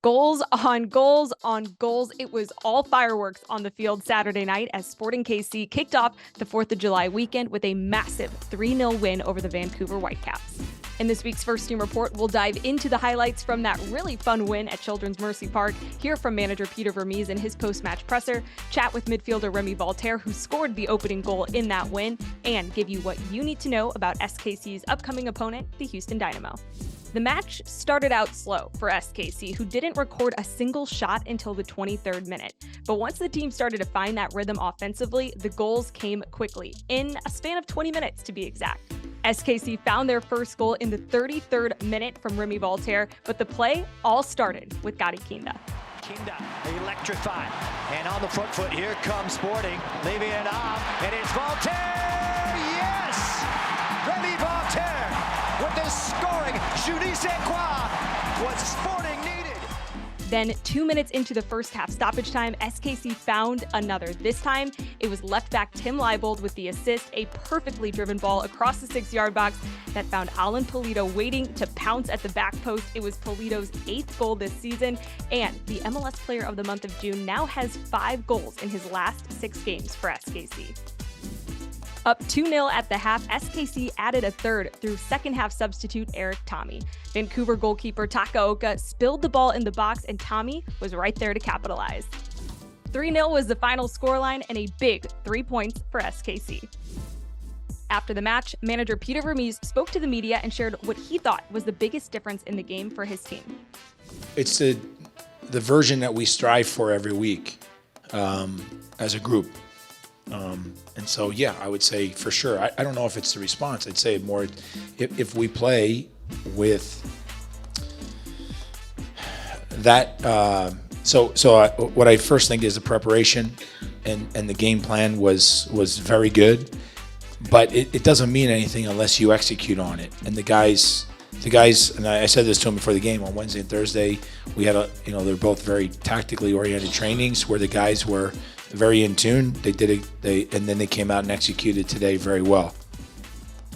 Goals on goals on goals. It was all fireworks on the field Saturday night as Sporting KC kicked off the 4th of July weekend with a massive 3-0 win over the Vancouver Whitecaps. In this week's First Team Report, we'll dive into the highlights from that really fun win at Children's Mercy Park, hear from manager Peter Vermes in his post-match presser, chat with midfielder Remy Voltaire, who scored the opening goal in that win, and give you what you need to know about SKC's upcoming opponent, the Houston Dynamo. The match started out slow for SKC, who didn't record a single shot until the 23rd minute. But once the team started to find that rhythm offensively, the goals came quickly, in a span of 20 minutes to be exact. SKC found their first goal in the 33rd minute from Remy Voltaire, but the play all started with Gadi Kinda. Kinda electrified, and on the front foot, here comes Sporting, leaving it off, and it's Voltaire! Yes! Remy Voltaire with the scoring je ne sais quoi, what Sporting needed. Then 2 minutes into the first half stoppage time, SKC found another. This time, it was left back Tim Leibold with the assist, a perfectly driven ball across the 6-yard box that found Alan Pulido waiting to pounce at the back post. It was Pulido's 8th goal this season, and the MLS Player of the Month of June now has 5 goals in his last 6 games for SKC. Up 2-0 at the half, SKC added a third through second-half substitute Eric Tommy. Vancouver goalkeeper Takaoka spilled the ball in the box, and Tommy was right there to capitalize. 3-0 was the final scoreline and a big 3 points for SKC. After the match, manager Peter Vermes spoke to the media and shared what he thought was the biggest difference in the game for his team. It's the version that we strive for every week as a group. And so, yeah, I would say for sure. I don't know if it's the response. I'd say more if we play with that. What I first think is the preparation and the game plan was very good, but it doesn't mean anything unless you execute on it. And the guys, and I said this to them before the game on Wednesday and Thursday. We had they're both very tactically oriented trainings where the guys were very in tune. They did it, and then they came out and executed today very well.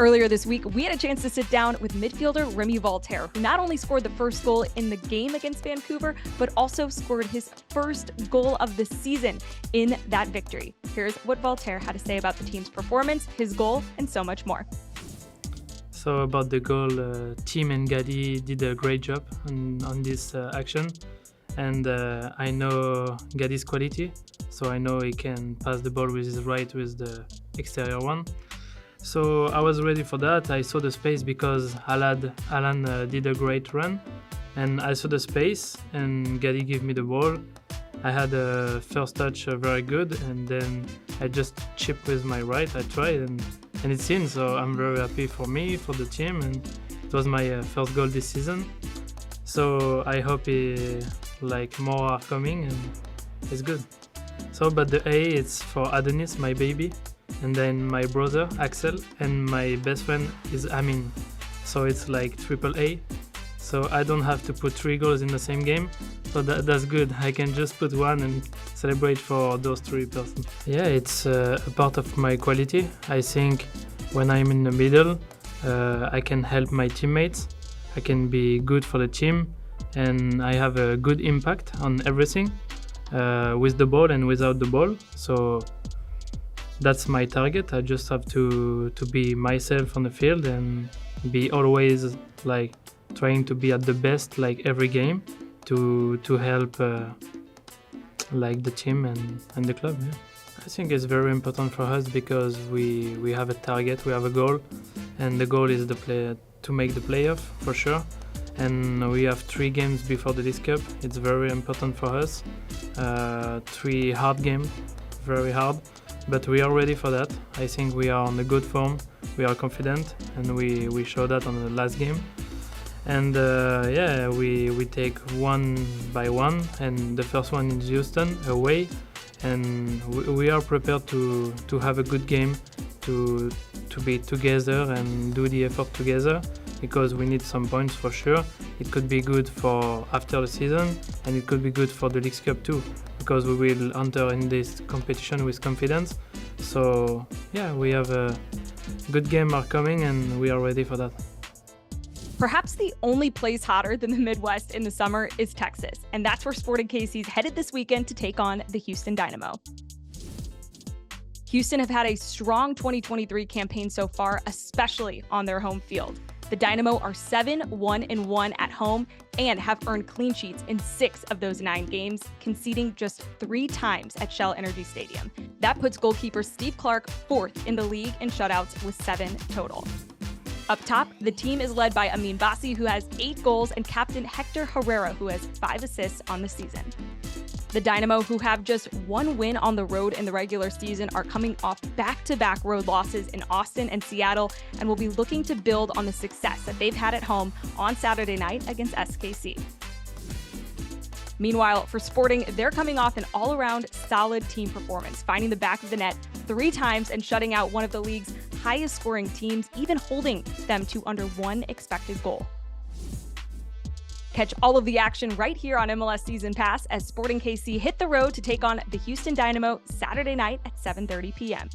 Earlier this week, we had a chance to sit down with midfielder Remy Voltaire, who not only scored the first goal in the game against Vancouver, but also scored his first goal of the season in that victory. Here's what Voltaire had to say about the team's performance, his goal, and so much more. So about the goal, Tim and Gadi did a great job on this action. And I know Gadi's quality, so I know he can pass the ball with his right with the exterior one. So I was ready for that. I saw the space because Alan did a great run, and I saw the space, and Gadi gave me the ball. I had a first touch very good, and then I just chipped with my right. I tried, and it's in, so I'm very happy for me, for the team, and it was my first goal this season. So I hope more are coming, and it's good. So, but the A is for Adonis, my baby, and then my brother Axel, and my best friend is Amin. So it's like triple A. So I don't have to put 3 goals in the same game. So that's good. I can just put one and celebrate for those 3 persons. Yeah, it's a part of my quality. I think when I'm in the middle, I can help my teammates. I can be good for the team, and I have a good impact on everything with the ball and without the ball. So that's my target. I just have to be myself on the field and be always trying to be at the best every game to help the team and the club. Yeah. I think it's very important for us because we have a target, we have a goal, and the goal is to make the playoff for sure. And we have 3 games before the League Cup. It's very important for us. 3 hard games, very hard, but we are ready for that. I think we are on a good form. We are confident, and we showed that on the last game. And we take one by one, and the first one is Houston away, and we are prepared to have a good game, to be together and do the effort together, because we need some points for sure. It could be good for after the season, and it could be good for the League Cup too, because we will enter in this competition with confidence. So yeah, we have a good game are coming, and we are ready for that. Perhaps the only place hotter than the Midwest in the summer is Texas, and that's where Sporting KC's headed this weekend to take on the Houston Dynamo. Houston have had a strong 2023 campaign so far, especially on their home field. The Dynamo are 7-1-1 at home and have earned clean sheets in 6 of those 9 games, conceding just 3 times at Shell Energy Stadium. That puts goalkeeper Steve Clark 4th in the league in shutouts with 7 total. Up top, the team is led by Amin Bassi, who has 8 goals, and captain Hector Herrera, who has 5 assists on the season. The Dynamo, who have just 1 win on the road in the regular season, are coming off back-to-back road losses in Austin and Seattle and will be looking to build on the success that they've had at home on Saturday night against SKC. Meanwhile, for Sporting, they're coming off an all-around solid team performance, finding the back of the net 3 times and shutting out one of the league's highest-scoring teams, even holding them to under 1 expected goal. Catch all of the action right here on MLS Season Pass as Sporting KC hit the road to take on the Houston Dynamo Saturday night at 7:30 p.m.